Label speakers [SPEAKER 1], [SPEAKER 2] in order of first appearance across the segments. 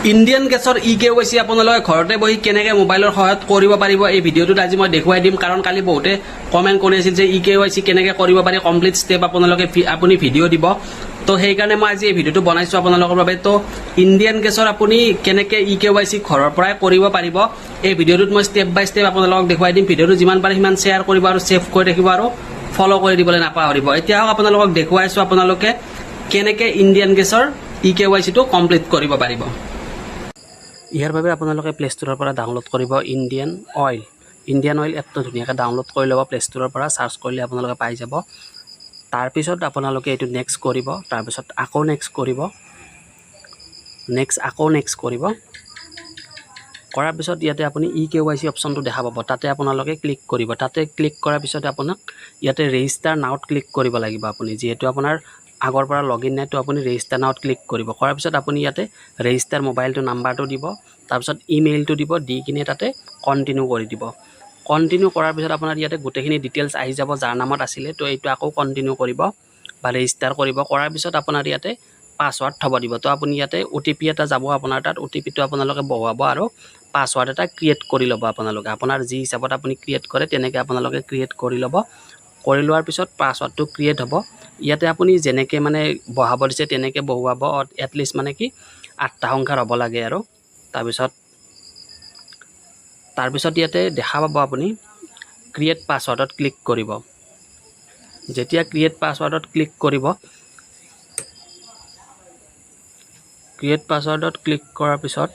[SPEAKER 1] Indian গেছৰ KYC আপোনালোকে ঘৰতে বহি কেনেকৈ মোবাইলৰ সহায়ত কৰিব পাৰিব এই ভিডিঅ'টোত আজি মই দেখুৱাই দিম কাৰণ কালি বহুতে কমেণ্ট কৰি আছিল যে KYC কেনেকৈ কৰিব পাৰি কমপ্লিট ষ্টেপ আপুনি ভিডিঅ' দিব তো সেইকাৰণে মই আজি এই ভিডিঅ'টো বনাইছোঁ আপোনালোকৰ বাবে তো ইণ্ডিয়ান গেছৰ আপুনি কেনেকৈ KYC ঘৰৰ পৰাই কৰিব পাৰিব এই ভিডিঅ'টোত মই ষ্টেপ বাই ষ্টেপ আপোনালোকক দেখুৱাই দিম ভিডিঅ'টো যিমান পাৰে সিমান শ্বেয়াৰ কৰিব আৰু ছেভ কৰি ৰাখিব আৰু ফ'ল' কৰি দিবলৈ নাপাহৰিব এতিয়া আপোনালোকক দেখুৱাইছোঁ আপোনালোকে কেনেকৈ ইণ্ডিয়ান গেছৰ KYC টো কমপ্লিট কৰিব পাৰিব ইয়াৰ বাবে আপোনালোকে প্লে ষ্ট'ৰৰ পৰা ডাউনলোড কৰিব ইণ্ডিয়ান অইল এপটো ধুনীয়াকৈ ডাউনলোড কৰি ল'ব প্লে ষ্ট'ৰৰ পৰা চাৰ্চ কৰিলে আপোনালোকে পাই যাব তাৰপিছত আপোনালোকে এইটো নেক্সট কৰিব তাৰপিছত আকৌ নেক্সট কৰিব নেক্সট কৰিব কৰাৰ পিছত ইয়াতে আপুনি KYC অপশ্যনটো দেখা পাব তাতে আপোনালোকে ক্লিক কৰিব তাতে ক্লিক কৰাৰ পিছত আপোনাক ইয়াতে ৰেজিষ্টাৰ নাওত ক্লিক কৰিব লাগিব আপুনি যিহেতু আপোনাৰ আগৰ পৰা লগইন নাই তো আপুনি ৰেজিষ্টাৰ নাওত ক্লিক কৰিব কৰাৰ পিছত আপুনি ইয়াতে ৰেজিষ্টাৰ মোবাইলটো নাম্বাৰটো দিব তাৰপিছত ইমেইলটো দিব দি কিনে তাতে কণ্টিনিউ কৰি দিব কণ্টিনিউ কৰাৰ পিছত আপোনাৰ ইয়াতে গোটেইখিনি ডিটেইলছ আহি যাব যাৰ নামত আছিলে তো এইটো আকৌ কণ্টিনিউ কৰিব বা ৰেজিষ্টাৰ কৰিব কৰাৰ পিছত আপোনাৰ ইয়াতে পাছৱৰ্ড থব দিব তো আপুনি ইয়াতে OTP এটা যাব আপোনাৰ তাত OTPটো আপোনালোকে বহুৱাব আৰু পাছৱৰ্ড এটা ক্ৰিয়েট কৰি ল'ব আপোনালোকে আপোনাৰ যি হিচাপত আপুনি ক্ৰিয়েট কৰে তেনেকৈ আপোনালোকে ক্ৰিয়েট কৰি ল'ব কৰি লোৱাৰ পিছত পাছৱৰ্ডটো ক্ৰিয়েট হ'ব ইয়াতে আপুনি যেনেকৈ মানে বহাব দিছে তেনেকৈ বহুৱাব এটলিষ্ট মানে কি 8টা সংখ্যাৰ হ'ব লাগে আৰু তাৰপিছত ইয়াতে দেখা পাব আপুনি ক্ৰিয়েট পাছৱৰ্ডত ক্লিক কৰিব যেতিয়া ক্ৰিয়েট পাছৱৰ্ডত ক্লিক কৰিব ক্ৰিয়েট পাছৱৰ্ডত ক্লিক কৰাৰ পিছত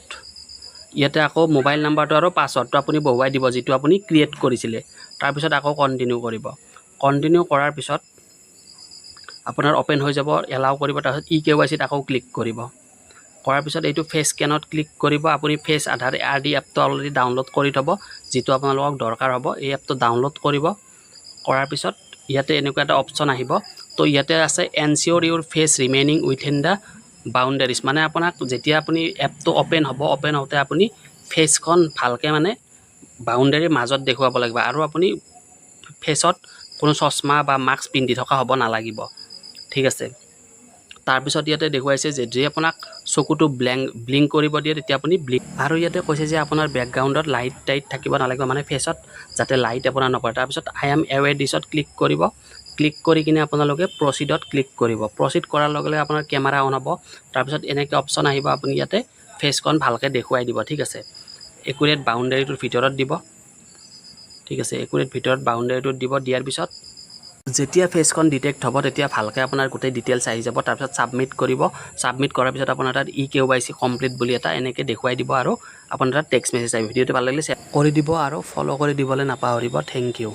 [SPEAKER 1] ইয়াতে আকৌ মোবাইল নাম্বাৰটো আৰু পাছৱৰ্ডটো আপুনি বহুৱাই দিব যিটো আপুনি ক্ৰিয়েট কৰিছিলে তাৰপিছত আকৌ কণ্টিনিউ কৰিব কণ্টিনিউ কৰাৰ পিছত আপোনাৰ ওপেন হৈ যাব এলাউ কৰিব তাৰপিছত KYC ত আকৌ ক্লিক কৰিব কৰাৰ পিছত এইটো ফেচ স্কেনত ক্লিক কৰিব আপুনি ফেচ আধাৰ ID এপটো অলৰেডি ডাউনলোড কৰি থব যিটো আপোনালোকক দৰকাৰ হ'ব এই এপটো ডাউনলোড কৰিব কৰাৰ পিছত ইয়াতে এনেকুৱা এটা অপশ্যন আহিব তো ইয়াতে আছে এনচিয়ৰ ইউৰ face remaining within the boundaries মানে আপোনাক যেতিয়া আপুনি এপটো ওপেন হওঁতে আপুনি ফেচখন ভালকৈ মানে বাউণ্ডাৰীৰ মাজত দেখুৱাব লাগিব আৰু আপুনি ফেচত কোনো চশমা বা মাস্ক পিন্ধি থকা হ'ব নালাগিব ঠিক আছে তাৰপিছত ইয়াতে দেখুৱাইছে যে যদি আপোনাক চকুটো ব্লিংক কৰিব দিয়ে তেতিয়া আপুনি ব্লিংক আৰু ইয়াতে কৈছে যে আপোনাৰ বেকগ্ৰাউণ্ডত লাইট থাকিব নালাগিব মানে ফেচত যাতে লাইট আপোনাৰ নপৰে তাৰপিছত আই এম এৱেৰ দিছত ক্লিক কৰিব ক্লিক কৰি কিনে আপোনালোকে প্ৰচিডত ক্লিক কৰিব প্ৰচিড কৰাৰ লগে লগে আপোনাৰ কেমেৰা অন হ'ব তাৰপিছত এনেকৈ অপশ্যন আহিব আপুনি ইয়াতে ফেচখন ভালকৈ দেখুৱাই দিব ঠিক আছে একুৰেট বাউণ্ডাৰীটোৰ ভিতৰত দিব ঠিক আছে একুৰেট ভিতৰত বাউণ্ডাৰীটোত দিব দিয়াৰ পিছত যেতিয়া ফেচখন ডিটেক্ট হ'ব তেতিয়া ভালকৈ আপোনাৰ গোটেই ডিটেইলছ আহি যাব তাৰপিছত ছাবমিট কৰিব ছাবমিট কৰাৰ পিছত আপোনাৰ তাত KYC কমপ্লিট বুলি এটা এনেকৈ দেখুৱাই দিব আৰু আপোনাৰ তাত টেক্সট মেছেজ আহিব ভিডিঅ'টো ভাল লাগিলে শ্বেয়াৰ কৰি দিব আৰু ফ'ল' কৰি দিবলৈ নাপাহৰিব থেংক ইউ